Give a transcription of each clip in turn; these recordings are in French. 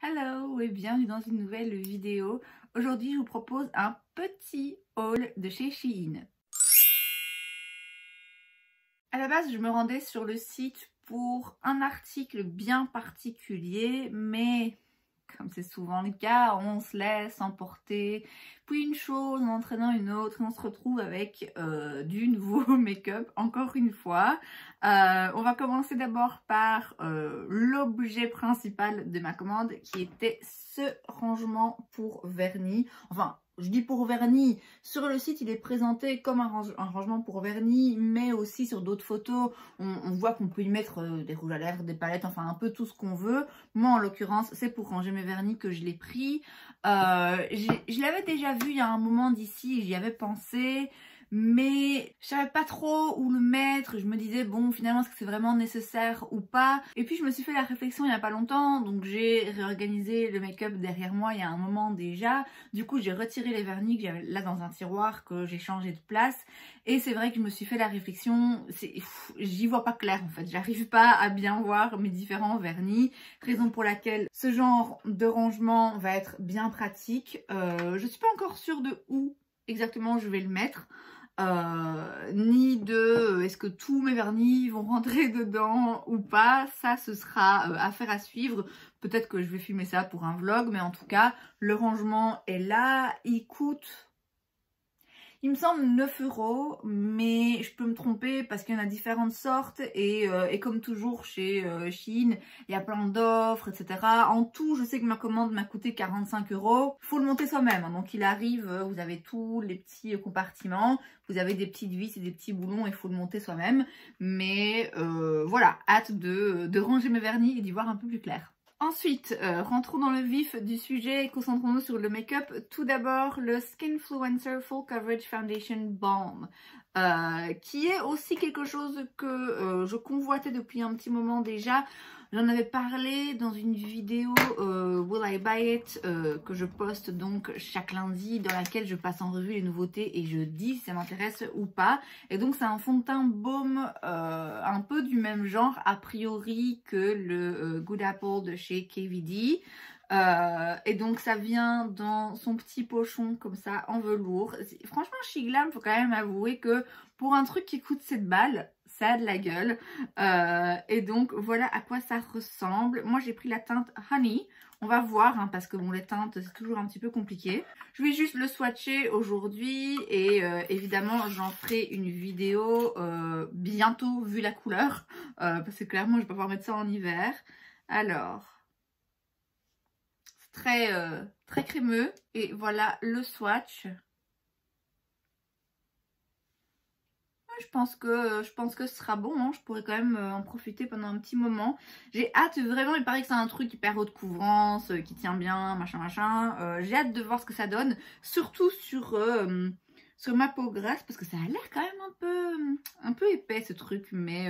Hello et bienvenue dans une nouvelle vidéo. Aujourd'hui, je vous propose un petit haul de chez Shein. À la base, je me rendais sur le site pour un article bien particulier, mais comme c'est souvent le cas, on se laisse emporter, puis une chose en entraînant une autre, et on se retrouve avec du nouveau make-up encore une fois. On va commencer d'abord par l'objet principal de ma commande qui était ce rangement pour vernis. Enfin, je dis pour vernis, sur le site il est présenté comme un rangement pour vernis, mais aussi sur d'autres photos, on voit qu'on peut y mettre des rouges à lèvres, des palettes, enfin un peu tout ce qu'on veut. Moi en l'occurrence, c'est pour ranger mes vernis que je l'ai pris. Je l'avais déjà vu il y a un moment d'ici, j'y avais pensé, mais je savais pas trop où le mettre. Je me disais bon, finalement est-ce que c'est vraiment nécessaire ou pas. Et puis je me suis fait la réflexion il y a pas longtemps, donc j'ai réorganisé le make-up derrière moi il y a un moment déjà. Du coup j'ai retiré les vernis que j'avais là dans un tiroir, que j'ai changé de place, et c'est vrai que je me suis fait la réflexion, j'y vois pas clair en fait, j'arrive pas à bien voir mes différents vernis, raison pour laquelle ce genre de rangement va être bien pratique. Je suis pas encore sûre de où exactement je vais le mettre, ni de est-ce que tous mes vernis vont rentrer dedans ou pas. Ça ce sera affaire à suivre. Peut-être que je vais filmer ça pour un vlog, mais en tout cas le rangement est là. Il coûte, il me semble 9 €, mais je peux me tromper parce qu'il y en a différentes sortes et comme toujours chez Shein, il y a plein d'offres, etc. En tout, je sais que ma commande m'a coûté 45 €. Il faut le monter soi-même, hein. Donc il arrive, vous avez tous les petits compartiments, vous avez des petites vis et des petits boulons, il faut le monter soi-même. Mais voilà, hâte de ranger mes vernis et d'y voir un peu plus clair. Ensuite, rentrons dans le vif du sujet et concentrons-nous sur le make-up. Tout d'abord, le Skinfluencer Full Coverage Foundation Balm, qui est aussi quelque chose que je convoitais depuis un petit moment déjà. J'en avais parlé dans une vidéo Will I Buy It que je poste donc chaque lundi, dans laquelle je passe en revue les nouveautés et je dis si ça m'intéresse ou pas. Et donc c'est un fond de teint baume un peu du même genre a priori que le Good Apple de chez KVD. Et donc ça vient dans son petit pochon comme ça en velours. Franchement chez Glam, faut quand même avouer que pour un truc qui coûte 7 balles, ça a de la gueule. Et donc voilà à quoi ça ressemble. Moi j'ai pris la teinte Honey. On va voir, hein, parce que bon, les teintes c'est toujours un petit peu compliqué. Je vais juste le swatcher aujourd'hui et évidemment j'en ferai une vidéo bientôt vu la couleur. Parce que clairement je vais pas pouvoir mettre ça en hiver. Alors, c'est très crémeux et voilà le swatch. Je pense que ce sera bon, hein. Je pourrais quand même en profiter pendant un petit moment. J'ai hâte vraiment, il paraît que c'est un truc hyper haute couvrance, qui tient bien, machin machin. J'ai hâte de voir ce que ça donne, surtout sur ma peau grasse, parce que ça a l'air quand même un peu épais ce truc, mais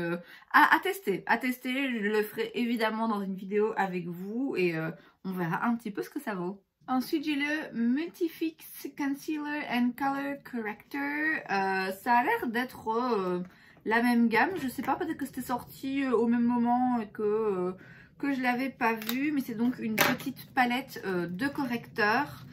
à tester. Je le ferai évidemment dans une vidéo avec vous et on verra un petit peu ce que ça vaut. Ensuite, j'ai le Multifix Concealer and Color Corrector. Ça a l'air d'être la même gamme. Je sais pas, peut-être que c'était sorti au même moment et que je l'avais pas vu. Mais c'est donc une petite palette de correcteurs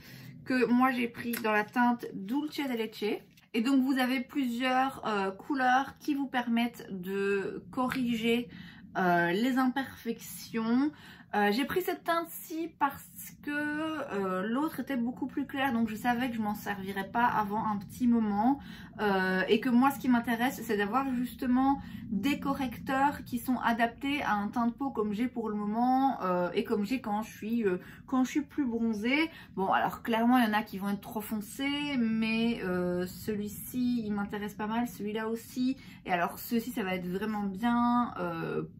que moi j'ai pris dans la teinte Dulce de Leche. Et donc vous avez plusieurs couleurs qui vous permettent de corriger les imperfections. J'ai pris cette teinte-ci parce que l'autre était beaucoup plus claire, donc je savais que je m'en servirais pas avant un petit moment et que moi ce qui m'intéresse c'est d'avoir justement des correcteurs qui sont adaptés à un teint de peau comme j'ai pour le moment et comme j'ai quand je suis plus bronzée. Bon alors clairement il y en a qui vont être trop foncés, mais celui-ci il m'intéresse pas mal, celui-là aussi, et alors ceci ça va être vraiment bien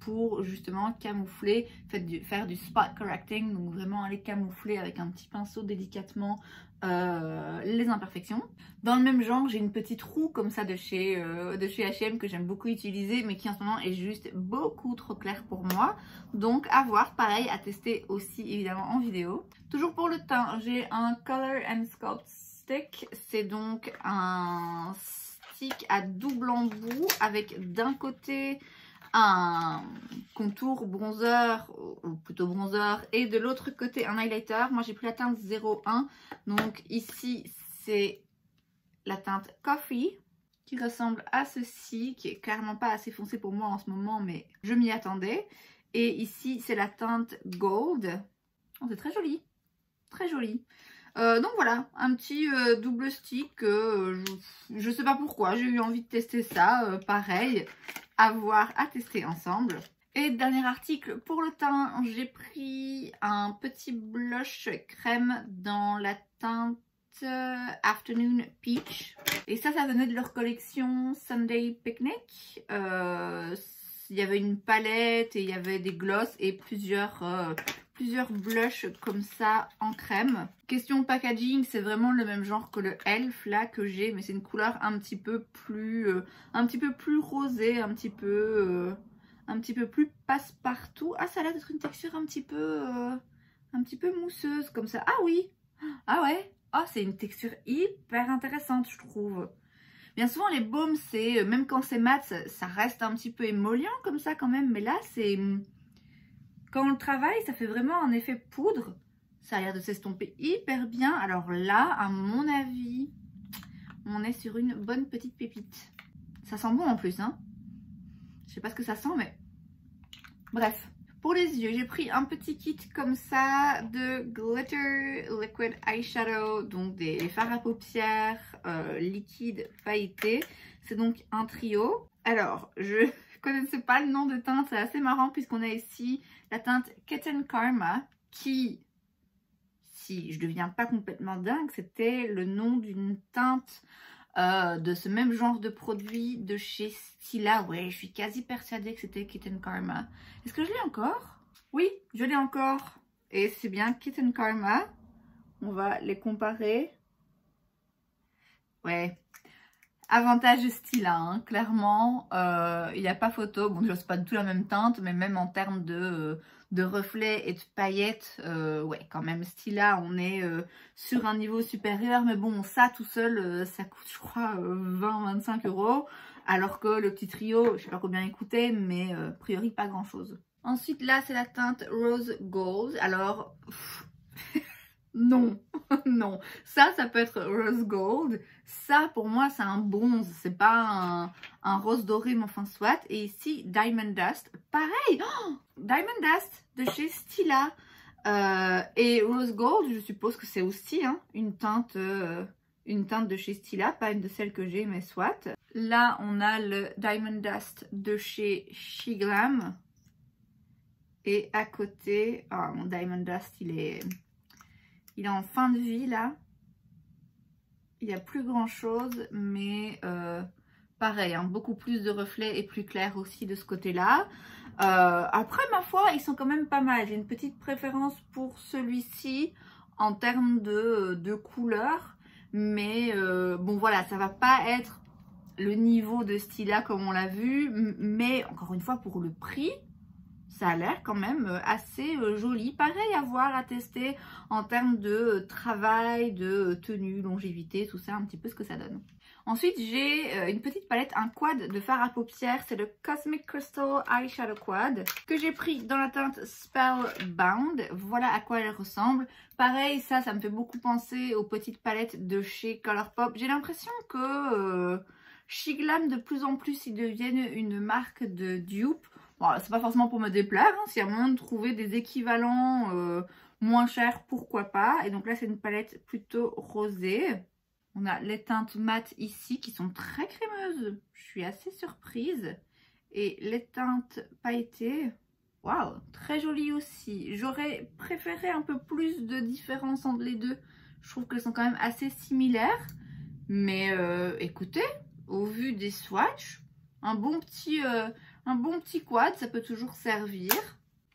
pour justement camoufler, faire du spot correcting, donc vraiment aller camoufler avec un petit pinceau délicatement les imperfections. Dans le même genre, j'ai une petite roue comme ça de chez H&M que j'aime beaucoup utiliser, mais qui en ce moment est juste beaucoup trop claire pour moi. Donc à voir, pareil, à tester aussi évidemment en vidéo. Toujours pour le teint, j'ai un Color and Sculpt Stick. C'est donc un stick à double embout avec d'un côté un contour bronzer, ou plutôt bronzer, et de l'autre côté un highlighter. Moi j'ai pris la teinte 01, donc ici c'est la teinte Coffee qui ressemble à ceci, qui est clairement pas assez foncé pour moi en ce moment, mais je m'y attendais. Et ici c'est la teinte Gold. Oh, c'est très joli, très joli. Donc voilà, un petit double stick, je sais pas pourquoi, j'ai eu envie de tester ça, pareil, à voir, à tester ensemble. Et dernier article pour le teint, j'ai pris un petit blush crème dans la teinte Afternoon Peach. Et ça venait de leur collection Sunday Picnic. Il y avait une palette et il y avait des glosses et plusieurs blushs comme ça en crème. Question packaging, c'est vraiment le même genre que le Elf là que j'ai, mais c'est une couleur un petit peu plus rosée, un petit peu plus passe-partout. Ah, ça a l'air d'être une texture un petit peu mousseuse comme ça. Ah oui, ah ouais, oh, c'est une texture hyper intéressante je trouve. Bien souvent les baumes, c'est même quand c'est mat, ça reste un petit peu émollient comme ça quand même. Mais là, c'est quand on le travaille, ça fait vraiment un effet poudre. Ça a l'air de s'estomper hyper bien. Alors là, à mon avis, on est sur une bonne petite pépite. Ça sent bon en plus, hein. Je sais pas ce que ça sent, mais bref. Pour les yeux, j'ai pris un petit kit comme ça de Glitter Liquid Eyeshadow, donc des fards à paupières liquides pailletés. C'est donc un trio. Alors, je connaissais pas le nom de teinte, c'est assez marrant puisqu'on a ici la teinte Kitten Karma qui, si je deviens pas complètement dingue, c'était le nom d'une teinte de ce même genre de produit de chez Stila. Ouais, je suis quasi persuadée que c'était Kitten Karma. Est-ce que je l'ai encore? Oui, je l'ai encore. Et c'est bien Kitten Karma. On va les comparer. Ouais. Avantage Stila, hein, clairement. Il n'y a pas photo. Bon, déjà, c'est pas du tout la même teinte, mais même en termes de reflets et de paillettes, ouais, quand même, Stila, on est sur un niveau supérieur. Mais bon, ça tout seul, ça coûte, je crois, 20-25 €. Alors que le petit trio, je sais pas combien il coûtait, mais a priori, pas grand-chose. Ensuite, là, c'est la teinte Rose Gold. Alors... non, non, ça peut être rose gold, ça pour moi c'est un bronze, c'est pas un rose doré mais enfin soit. Et ici Diamond Dust, pareil, oh, Diamond Dust de chez Stila, et rose gold je suppose que c'est aussi hein, une teinte de chez Stila, pas une de celles que j'ai mais soit. Là on a le Diamond Dust de chez Shiglam et à côté, oh, mon Diamond Dust il est en fin de vie là. Il n'y a plus grand chose, mais pareil, hein, beaucoup plus de reflets et plus clair aussi de ce côté-là. Après, ma foi, ils sont quand même pas mal. J'ai une petite préférence pour celui-ci en termes de couleur. Mais bon, voilà, ça va pas être le niveau de Stila comme on l'a vu. Mais encore une fois, pour le prix, ça a l'air quand même assez joli. Pareil à voir, à tester en termes de travail, de tenue, longévité, tout ça, un petit peu ce que ça donne. Ensuite, j'ai une petite palette, un quad de fard à paupières. C'est le Cosmic Crystal Eyeshadow Quad que j'ai pris dans la teinte Spellbound. Voilà à quoi elle ressemble. Pareil, ça me fait beaucoup penser aux petites palettes de chez Colourpop. J'ai l'impression que Shiglam, de plus en plus, ils deviennent une marque de dupe. Bon, c'est pas forcément pour me déplaire, hein. S'il y a moyen de trouver des équivalents moins chers, pourquoi pas. Et donc là, c'est une palette plutôt rosée. On a les teintes mat ici qui sont très crémeuses. Je suis assez surprise. Et les teintes pailletées, waouh, très jolies aussi. J'aurais préféré un peu plus de différence entre les deux. Je trouve qu'elles sont quand même assez similaires. Mais écoutez, au vu des swatchs, un bon petit quad, ça peut toujours servir.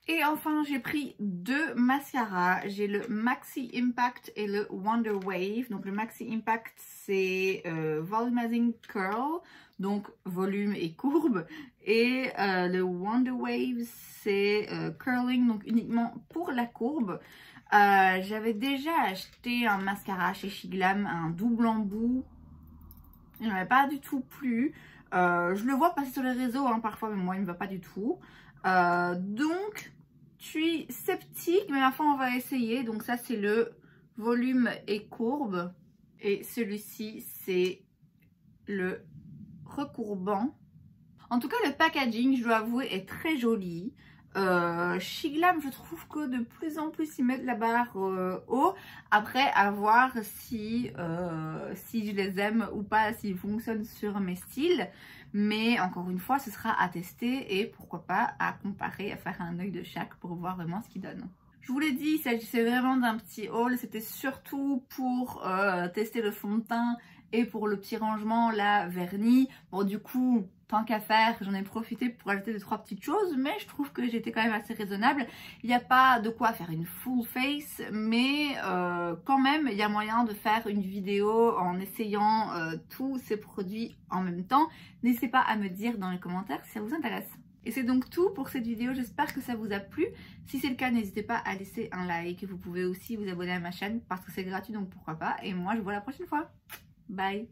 Et enfin, j'ai pris deux mascaras. J'ai le Maxi Impact et le Wonder Wave. Donc le Maxi Impact, c'est Volumizing Curl, donc volume et courbe. Et le Wonder Wave, c'est Curling, donc uniquement pour la courbe. J'avais déjà acheté un mascara chez Shiglam, un double embout. Il ne m'avait pas du tout plu. Je le vois passer sur les réseaux hein, parfois, mais moi il ne me va pas du tout. Donc je suis sceptique, mais à la fin on va essayer. Donc ça c'est le volume et courbe. Et celui-ci c'est le recourbant. En tout cas le packaging, je dois avouer, est très joli. Chez Glam, je trouve que de plus en plus ils mettent la barre haut. Après, à voir si je les aime ou pas, s'ils fonctionnent sur mes styles. Mais encore une fois, ce sera à tester et pourquoi pas à comparer, à faire un œil de chaque pour voir vraiment ce qu'ils donnent. Je vous l'ai dit, il s'agissait vraiment d'un petit haul. C'était surtout pour tester le fond de teint et pour le petit rangement, là, vernis. Bon, du coup, tant qu'à faire, j'en ai profité pour ajouter 2-3 petites choses, mais je trouve que j'étais quand même assez raisonnable. Il n'y a pas de quoi faire une full face, mais quand même, il y a moyen de faire une vidéo en essayant tous ces produits en même temps. N'hésitez pas à me dire dans les commentaires si ça vous intéresse. Et c'est donc tout pour cette vidéo, j'espère que ça vous a plu. Si c'est le cas, n'hésitez pas à laisser un like. Vous pouvez aussi vous abonner à ma chaîne parce que c'est gratuit, donc pourquoi pas. Et moi, je vous vois la prochaine fois. Bye!